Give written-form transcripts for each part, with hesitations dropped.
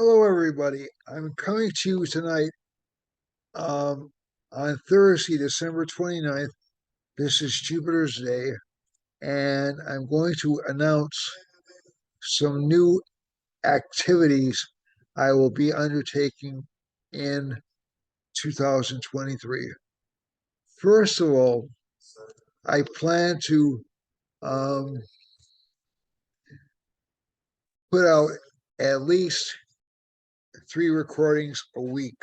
Hello, everybody. I'm coming to you tonight on Thursday, December 29th. This is Jupiter's Day, and I'm going to announce some new activities I will be undertaking in 2023. First of all, I plan to um, put out at least 3 recordings a week.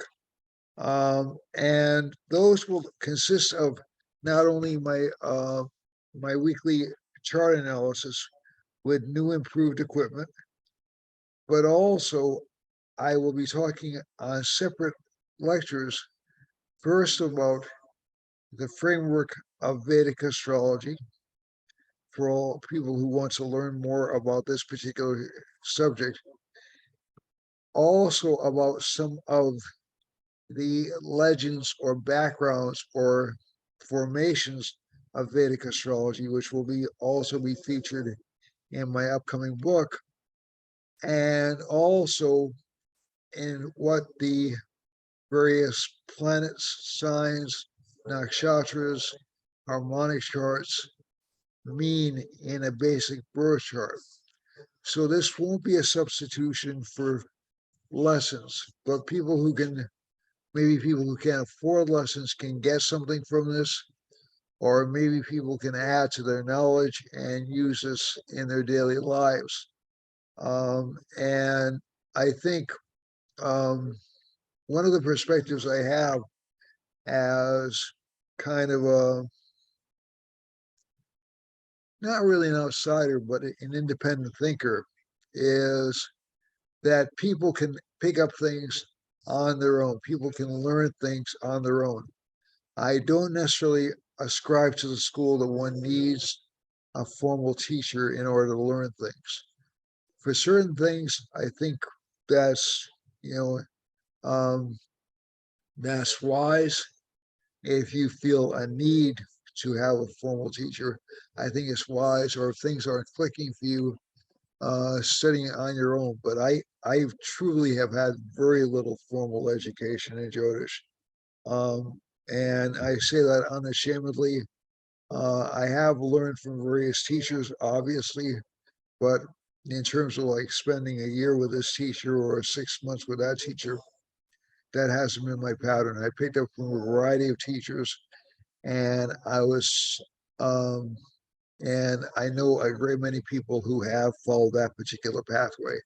And those will consist of not only my weekly chart analysis with new improved equipment, but also I will be talking on separate lectures, first about the framework of Vedic astrology for all people who want to learn more about this particular subject, also about some of the legends or backgrounds or formations of Vedic astrology, which will be also be featured in my upcoming book, and also in what the various planets, signs, nakshatras, harmonic charts mean in a basic birth chart. So this won't be a substitution for lessons, but maybe people who can't afford lessons can get something from this, or maybe people can add to their knowledge and use this in their daily lives. And I think one of the perspectives I have as kind of a not really an outsider, but an independent thinker is that people can pick up things on their own. People can learn things on their own. I don't necessarily ascribe to the school that one needs a formal teacher in order to learn things. For certain things, I think that's you um, that's wise. If you feel a need to have a formal teacher, I think it's wise. Or if things aren't clicking for you, studying on your own. But I truly have had very little formal education in Jyotish. And I say that unashamedly. I have learned from various teachers, obviously, but in terms of like spending a year with this teacher or 6 months with that teacher, that hasn't been my pattern. I picked up from a variety of teachers, and um, and I know a great many people who have followed that particular pathway,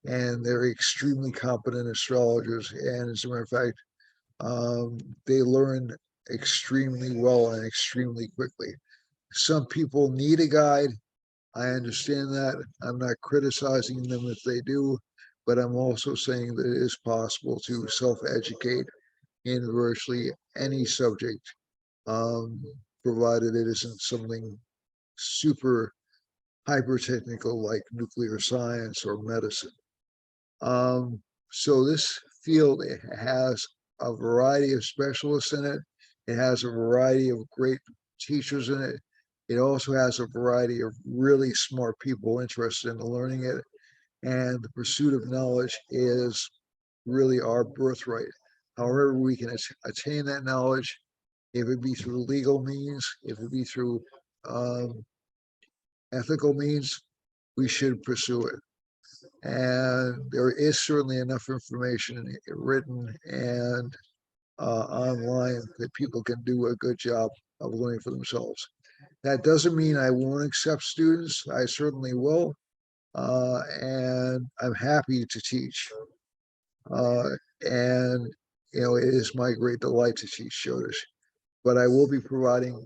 and they're extremely competent astrologers. And as a matter of fact, they learn extremely well and extremely quickly. Some people need a guide. I understand that. I'm not criticizing them if they do, but I'm also saying that it is possible to self-educate in virtually any subject, um, provided it isn't something super hyper technical like nuclear science or medicine. So this field has a variety of specialists in it. It has a variety of great teachers in it. It also has a variety of really smart people interested in learning it. And the pursuit of knowledge is really our birthright. However, we can attain that knowledge, if it be through legal means, if it be through um, ethical means, we should pursue it. And there is certainly enough information written and online that people can do a good job of learning for themselves. That doesn't mean I won't accept students. I certainly will. And I'm happy to teach. Uh, and, it is my great delight to teach Jyotish. But I will be providing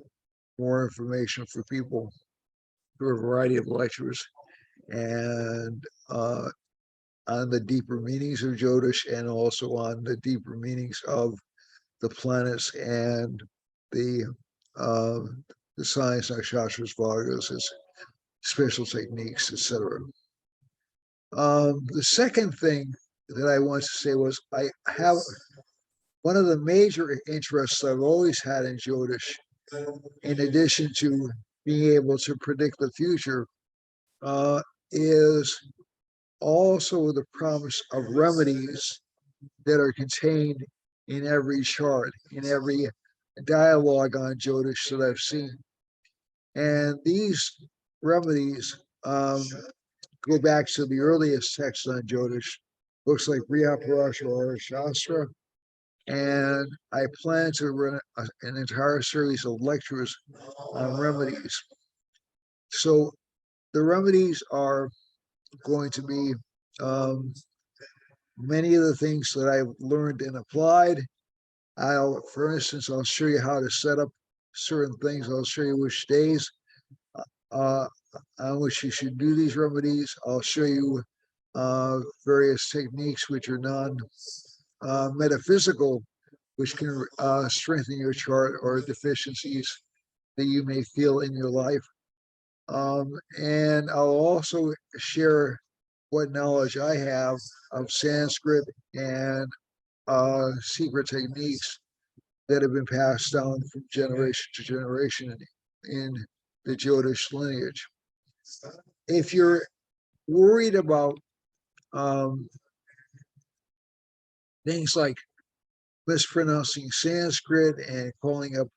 more information for people through a variety of lectures and on the deeper meanings of Jyotish and also on the deeper meanings of the planets and the uh, the science, nakshatras, vargas, its special techniques, etc. The second thing that I want to say was I have one of the major interests I've always had in Jyotish, in addition to being able to predict the future, is also the promise of remedies that are contained in every chart, in every dialogue on Jyotish that I've seen. And these remedies go back to the earliest texts on Jyotish, books like Riyaparasha or Shastra. And I plan to run an entire series of lectures on remedies. So the remedies are going to be many of the things that I've learned and applied. For instance, I'll show you how to set up certain things. I'll show you which days uh, on which you should do these remedies. I'll show you various techniques which are non-metaphysical, which can strengthen your chart or deficiencies that you may feel in your life. And I'll also share what knowledge I have of Sanskrit and secret techniques that have been passed down from generation to generation in the Jyotish lineage. If you're worried about um, things like mispronouncing Sanskrit and calling up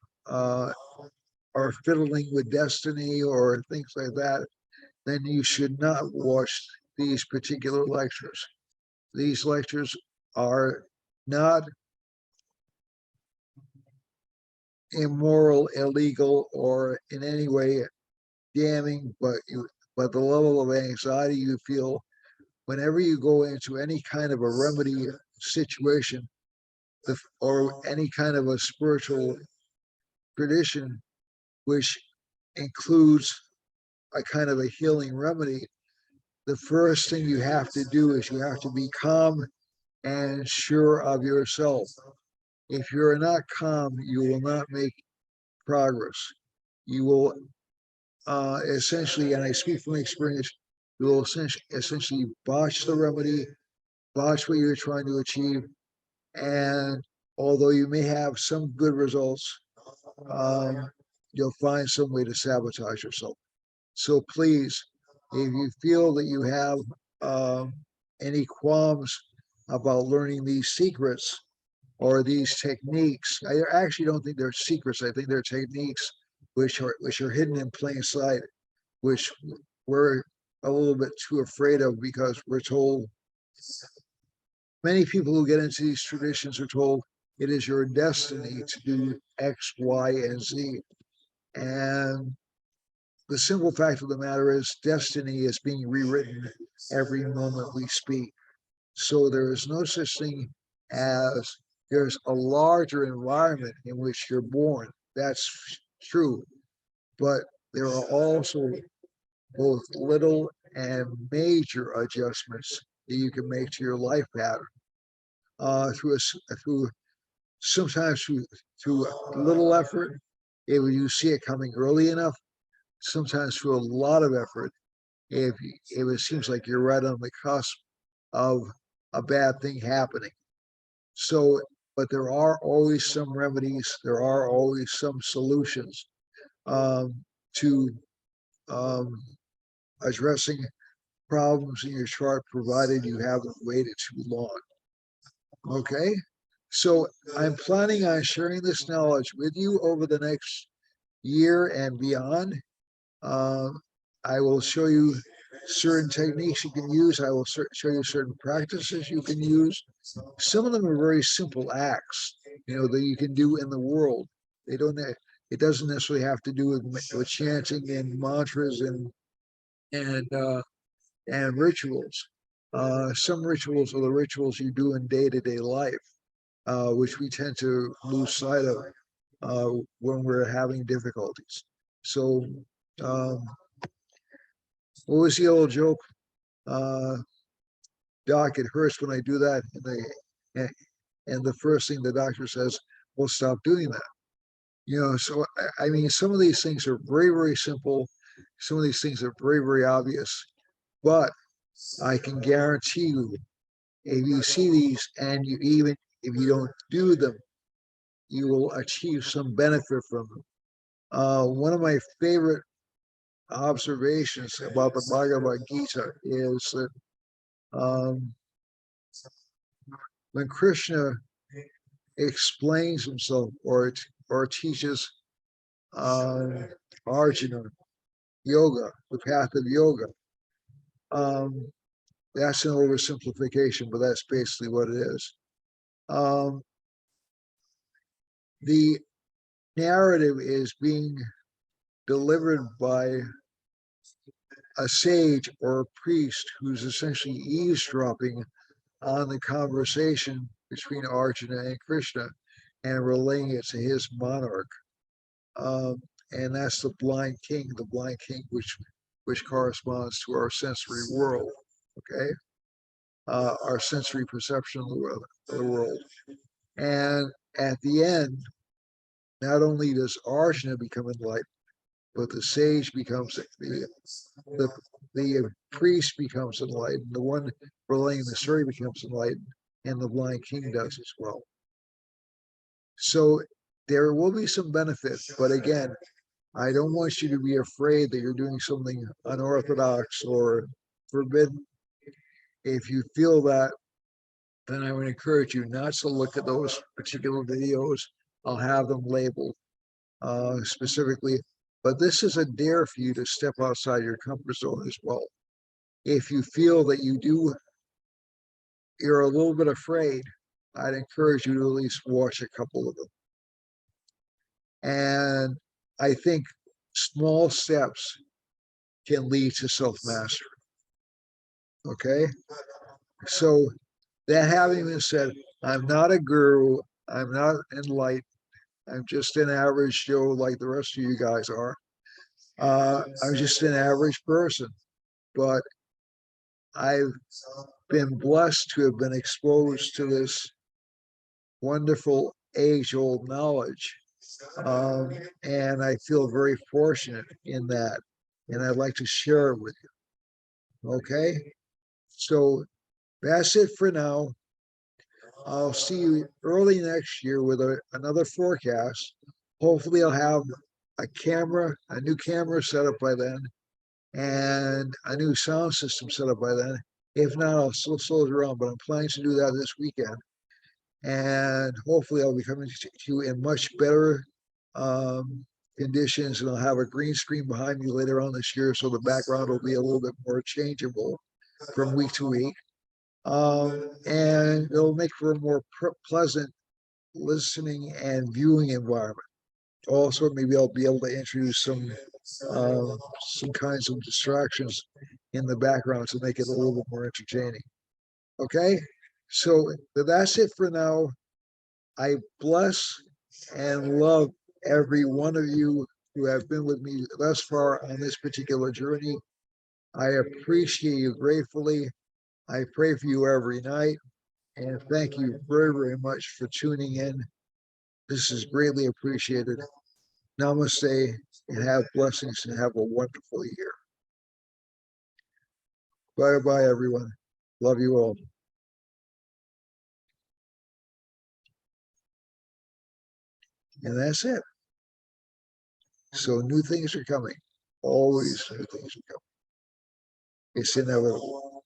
or fiddling with destiny or things like that, then you should not watch these particular lectures. These lectures are not immoral, illegal, or in any way damning, but the level of anxiety you feel whenever you go into any kind of a remedy situation or any kind of a spiritual tradition, which includes a kind of a healing remedy, the first thing you have to do is you have to be calm and sure of yourself. If you're not calm, you will not make progress. You will essentially, and I speak from experience, you will essentially botch the remedy, botch what you're trying to achieve, and although you may have some good results, um, you'll find some way to sabotage yourself. So please, if you feel that you have any qualms about learning these secrets or these techniques, I actually don't think they're secrets. I think they're techniques which are hidden in plain sight, which we're a little bit too afraid of because we're told many people who get into these traditions are told it is your destiny to do X, Y, and Z. And the simple fact of the matter is destiny is being rewritten every moment we speak. So there is no such thing as there's a larger environment in which you're born. That's true. But there are also both little and major adjustments that you can make to your life pattern through sometimes through little effort if you see it coming early enough, sometimes through a lot of effort if it seems like you're right on the cusp of a bad thing happening. So, but there are always some remedies, there are always some solutions to um, addressing problems in your chart, provided you haven't waited too long. Okay, so I'm planning on sharing this knowledge with you over the next year and beyond. Um, I will show you certain techniques you can use. I will show you certain practices you can use. Some of them are very simple acts, that you can do in the world. They don't. It doesn't necessarily have to do with chanting and mantras and and rituals. Some rituals are the rituals you do in day-to-day life, which we tend to lose sight of when we're having difficulties. So, um, what was the old joke? Uh, Doc, it hurts when I do that, and the first thing the doctor says, "Well, stop doing that." So I mean, some of these things are very, very simple. Some of these things are very, very obvious, but I can guarantee you, if you see these and even if you don't do them, you will achieve some benefit from them. One of my favorite observations about the Bhagavad Gita is that Um, when Krishna explains himself or teaches Arjuna yoga, the path of yoga, um, that's an oversimplification, but that's basically what it is. The narrative is being delivered by a sage or a priest who's essentially eavesdropping on the conversation between Arjuna and Krishna and relaying it to his monarch. And that's the blind king, which corresponds to our sensory world. Okay, our sensory perception of the world. And at the end, not only does Arjuna become enlightened, but the sage becomes the priest becomes enlightened, the one relaying the story becomes enlightened, and the blind king does as well. So there will be some benefits, but again, I don't want you to be afraid that you're doing something unorthodox or forbidden. If you feel that, then I would encourage you not to look at those particular videos. I'll have them labeled specifically, but this is a dare for you to step outside your comfort zone as well. If you feel that you're a little bit afraid, I'd encourage you to at least watch a couple of them. And I think small steps can lead to self-mastery. Okay? So that having been said, I'm not a guru, I'm not enlightened, I'm just an average Joe like the rest of you guys are. I'm just an average person, but I've been blessed to have been exposed to this wonderful age-old knowledge. And I feel very fortunate in that. And I'd like to share it with you. Okay? So that's it for now. I'll see you early next year with another forecast. Hopefully, I'll have a new camera set up by then, and a new sound system set up by then. If not, I'll still soldier around, but I'm planning to do that this weekend. And hopefully, I'll be coming to you in much better conditions, and I'll have a green screen behind me later on this year, so the background will be a little bit more changeable from week to week. And it'll make for a more pleasant listening and viewing environment. Also, maybe I'll be able to introduce some kinds of distractions in the background to make it a little bit more entertaining. Okay, so that's it for now. I bless and love every one of you who have been with me thus far on this particular journey. I appreciate you gratefully. I pray for you every night. And thank you very, very much for tuning in. This is greatly appreciated. Namaste and have blessings and have a wonderful year. Bye-bye, everyone. Love you all. And that's it. So new things are coming. Always new things are coming. It's inevitable.